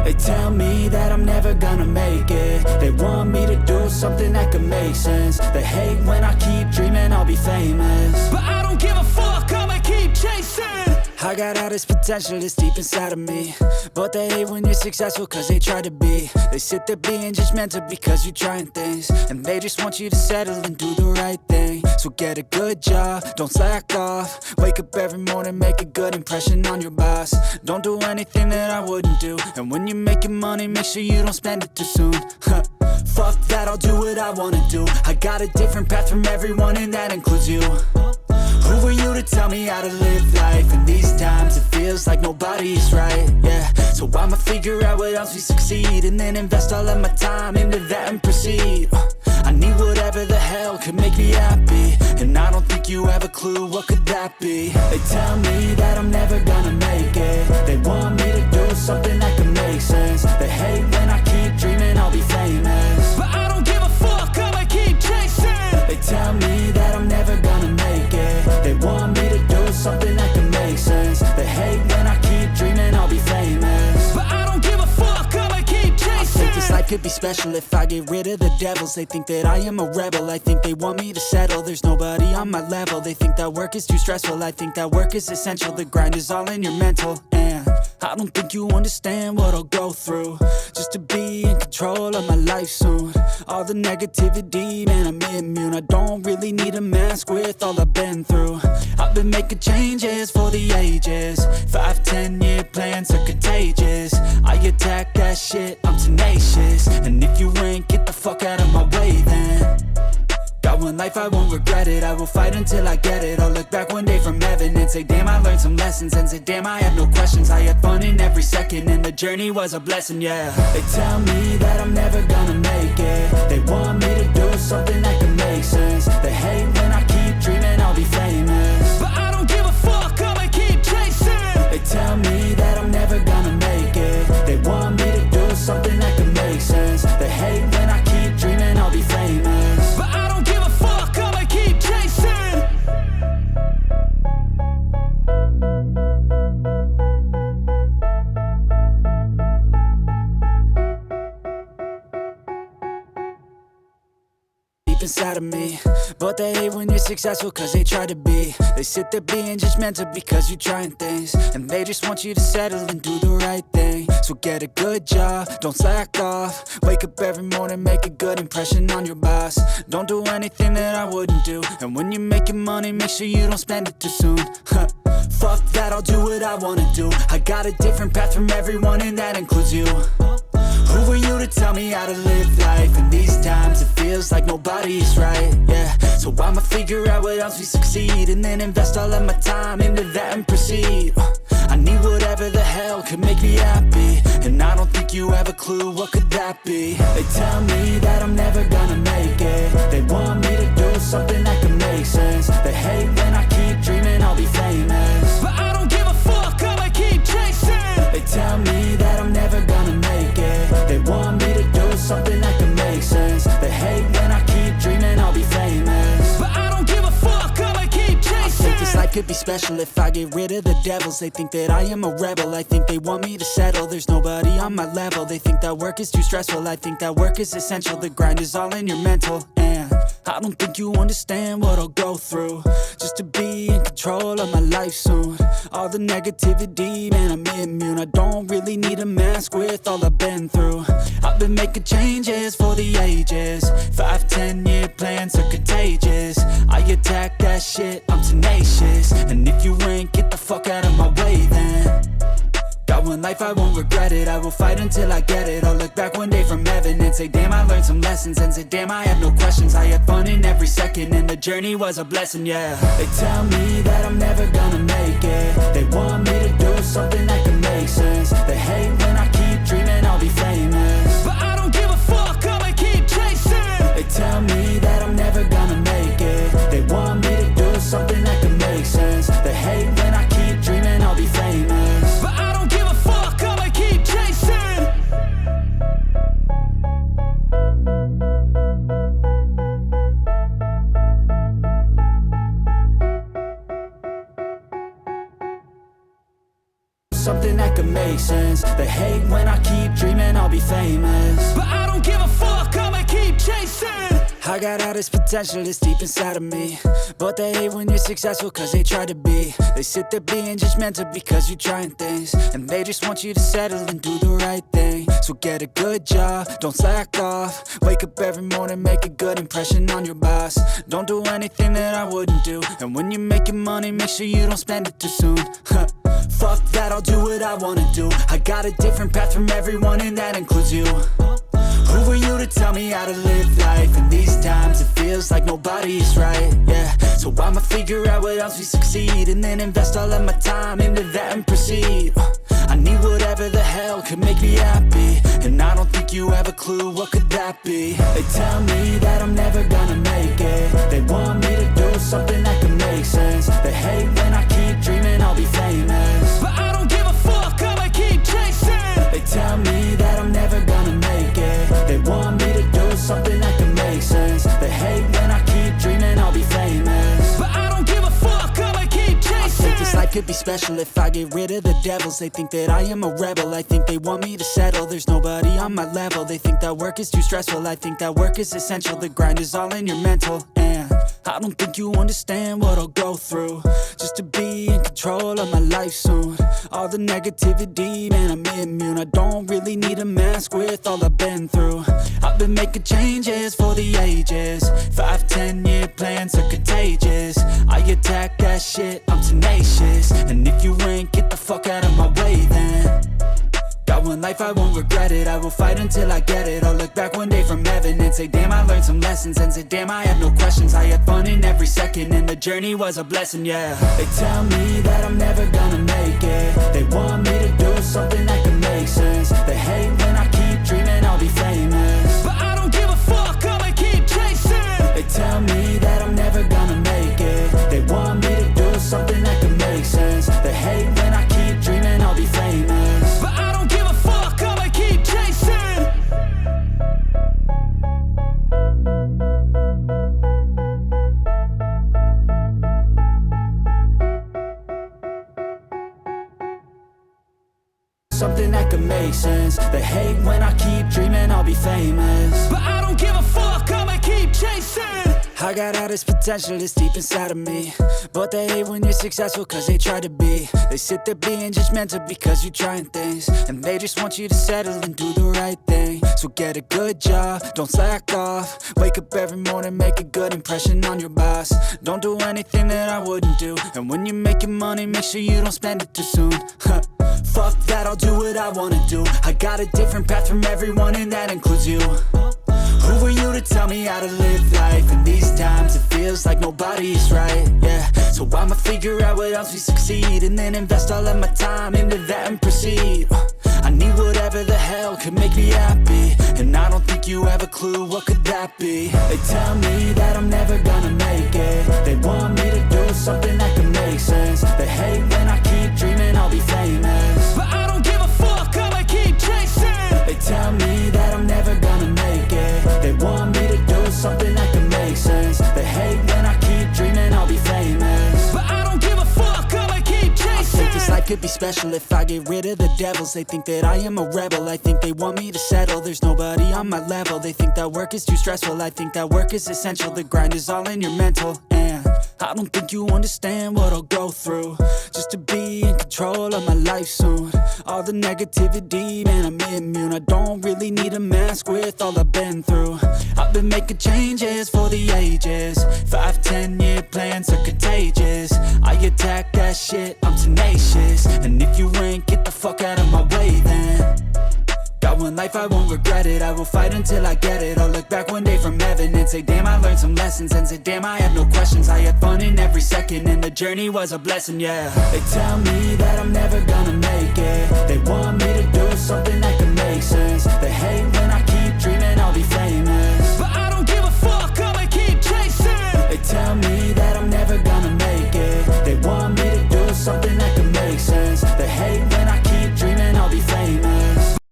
They tell me that I'm never gonna make it. They want me to do something that could make sense. They hate when I keep dreaming I'll be famous, but I don't give a fuck, I'ma keep chasing. I got all this potential that's deep inside of me, but they hate when you're successful cause they try to be. They sit there being judgmental because you're trying things, and they just want you to settle and do the right thing. So get a good job, don't slack off. Wake up every morning, make a good impression on your boss. Don't do anything that I wouldn't do, and when you're making money, make sure you don't spend it too soon. Fuck that, I'll do what I wanna do. I got a different path from everyone, and that includes you. Who are you to tell me how to live life? In these times it feels like nobody's right, yeah. So I'ma figure out what else we succeed, and then invest all of my time into that and proceed. I need whatever the hell could make me happy, and I don't think you have a clue what could that be. They tell me that I'm never gonna make it. They want me to do something that could make sense. They hate when I keep dreaming I'll be famous, but I don't give a fuck, I'ma keep chasing. They tell me that I'm never gonna make it. They want me to do something that can make sense. They hate when I keep dreaming I'll be famous, but I don't give a fuck, I'ma keep chasing. I think this life could be special if I get rid of the devils. They think that I am a rebel, I think they want me to settle. There's nobody on my level. They think that work is too stressful, I think that work is essential. The grind is all in your mental, and I don't think you understand what I'll go through just to be in control of my life soon. All the negativity, man, I'm immune. I don't really need a mask with all I've been through. I've been making changes for the ages. 5-10 year plans are contagious. I attack that shit, I'm tenacious. And if you ain't, get the fuck out of my way then. Got one life, I won't regret it. I will fight until I get it. I'll look back one day from heaven and say, damn, I learned some lessons. And say, damn, I have no questions. I had fun in every second, and the journey was a blessing, yeah. They tell me that I'm never gonna make it. They want me to do something that can make sense. They hate when I keep dreaming I'll be famous, but I don't give a fuck, I'ma keep chasing. They tell me that I'm never gonna make it. They want me to do something that can make sense. They hate when I keep dreaming I'll be famous, but I don't give a fuck, I'ma keep chasing. Inside of me, but they hate when you're successful cause they try to be. They sit there being judgmental because you're trying things, and they just want you to settle and do the right thing. So get a good job, don't slack off. Wake up every morning, make a good impression on your boss. Don't do anything that I wouldn't do, and when you're making money, make sure you don't spend it too soon. Fuck that, I'll do what I wanna do. I got a different path from everyone, and that includes you. Who are you to tell me how to live life? In these times it feels like nobody's right, yeah. So I'ma figure out what else we succeed, and then invest all of my time into that and proceed. I need whatever the hell could make me happy, and I don't think you have a clue what could that be. They tell me that I'm never gonna make it. They want me to do something that can make sense. They hate when I keep dreaming I'll be famous, but I don't give a fuck, I'ma keep chasing. They tell me that I'm never gonna make it. They want me to do something that can make sense. They hate when I keep dreaming I'll be famous, but I don't give a fuck, I'ma keep chasing. I think this life could be special if I get rid of the devils. They think that I am a rebel, I think they want me to settle. There's nobody on my level. They think that work is too stressful, I think that work is essential. The grind is all in your mental, and I don't think you understand what I'll go through just to be in control of my life soon. All the negativity, man, I'm immune. I don't really need a mask with all I've been through. I've been making changes for the ages. 5-10 year plans are contagious. I attack that shit, I'm tenacious. And if you ain't, get the fuck out of my way then. Got one life, I won't regret it. I will fight until I get it. I'll look back one day from heaven and say, damn, I learned some lessons. And say, damn, I have no questions. I had fun in every second, and the journey was a blessing, yeah. They tell me that I'm never gonna make it. They want me to do something that can make sense. They hate when I keep dreaming I'll be famous, but I don't give a fuck, I'ma keep chasing. They tell me that I'm never gonna make it. They want me to do something that can make sense. They hate when I keep dreaming I'll be famous, but I don't give a fuck, I'ma keep chasing. make sense. They hate when I keep dreaming I'll be famous, but I don't give a fuck, I'ma keep chasing. I got all this potential that's deep inside of me, but they hate when you're successful cause they try to be. They sit there being judgmental because you're trying things, and they just want you to settle and do the right thing. So get a good job, don't slack off. Wake up every morning, make a good impression on your boss. Don't do anything that I wouldn't do, and when you're making money, make sure you don't spend it too soon. Fuck that, I'll do what I wanna do. I got a different path from everyone, and that includes you. Who are you to tell me how to live life? In these times it feels like nobody's right, yeah. So I'ma figure out what else we succeed, and then invest all of my time into that and proceed. I need whatever the hell could make me happy, and I don't think you have a clue what could that be. They tell me that I'm never gonna make it. They want me to do something that can make sense. They hate when I keep dreaming I'll be famous, but I don't give a fuck, I'ma keep chasing. They tell me that I'm never gonna make it. They want me to do something that can make sense. They hate when I keep dreaming I'll be famous, but I don't give a fuck, I'ma keep chasing. I think this life could be special if I get rid of the devils. They think that I am a rebel, I think they want me to settle. There's nobody on my level, they think that work is too stressful. I think that work is essential, the grind is all in your mental. And I don't think you understand what I'll go through just to be in control of my life soon. All the negativity, man, I'm immune. I don't really need a mask with all I've been through. I've been making changes for the ages. 5-10 year plans are contagious. I attack that shit, I'm tenacious. And if you ain't, get the fuck out of my way then. Got one life, I won't regret it. I will fight until I get it. I'll look back one day from heaven and say, damn, I learned some lessons. And say, damn, I have no questions. I had fun in every second, and the journey was a blessing, yeah. They tell me that I'm never gonna make it. They want me to do something that can make sense. They hate when I keep dreaming I'll be famous, but I don't give a fuck, I'ma keep chasing. They tell me that I'm never gonna make it. They want me to do something that can make sense. They hate when I keep dreaming I'll be famous, but I don't give a fuck, I'ma keep chasing. Something that can make sense. They hate when I keep dreaming I'll be famous, but I don't give a fuck, I'ma keep chasing. I got all this potential that's deep inside of me, but they hate when you're successful cause they try to be. They sit there being judgmental because you're trying things, and they just want you to settle and do the right thing. So get a good job, don't slack off. Wake up every morning, make a good impression on your boss. Don't do anything that I wouldn't do, and when you're making money, make sure you don't spend it too soon. Fuck that, I'll do what I wanna do. I got a different path from everyone, and that includes you. Who are you to tell me how to live life? In these times it feels like nobody's right, yeah. So I'ma figure out what else we succeed, and then invest all of my time into that and proceed. I need whatever the hell could make me happy, and I don't think you have a clue what could that be. They tell me that I'm never gonna make it. They want me to do something that can make sense. They hate when I keep dreaming I'll be famous, but I don't give a fuck, I'ma keep chasing. They tell me that I'm never gonna make it. They want me to do something that can make sense. They hate when I keep dreaming I'll be famous, but I don't give a fuck, I'ma keep chasing. I think this life could be special if I get rid of the devils. They think that I am a rebel, I think they want me to settle. There's nobody on my level, they think that work is too stressful. I think that work is essential, the grind is all in your mental. And I don't think you understand what I'll go through just to be in control of my life soon. All the negativity, man, I'm immune. I don't really need a mask with all I've been through. I've been making changes for the ages. 5-10 year plans are contagious. I attack that shit, I'm tenacious. And if you ain't, get the fuck out of my way then. Got one life, I won't regret it. I will fight until I get it. I'll look back one day from heaven and say, damn, I learned some lessons. And say, damn, I have no questions. I had fun in every second, and the journey was a blessing, yeah. They tell me that I'm never gonna make it. They want me to do something that can make sense.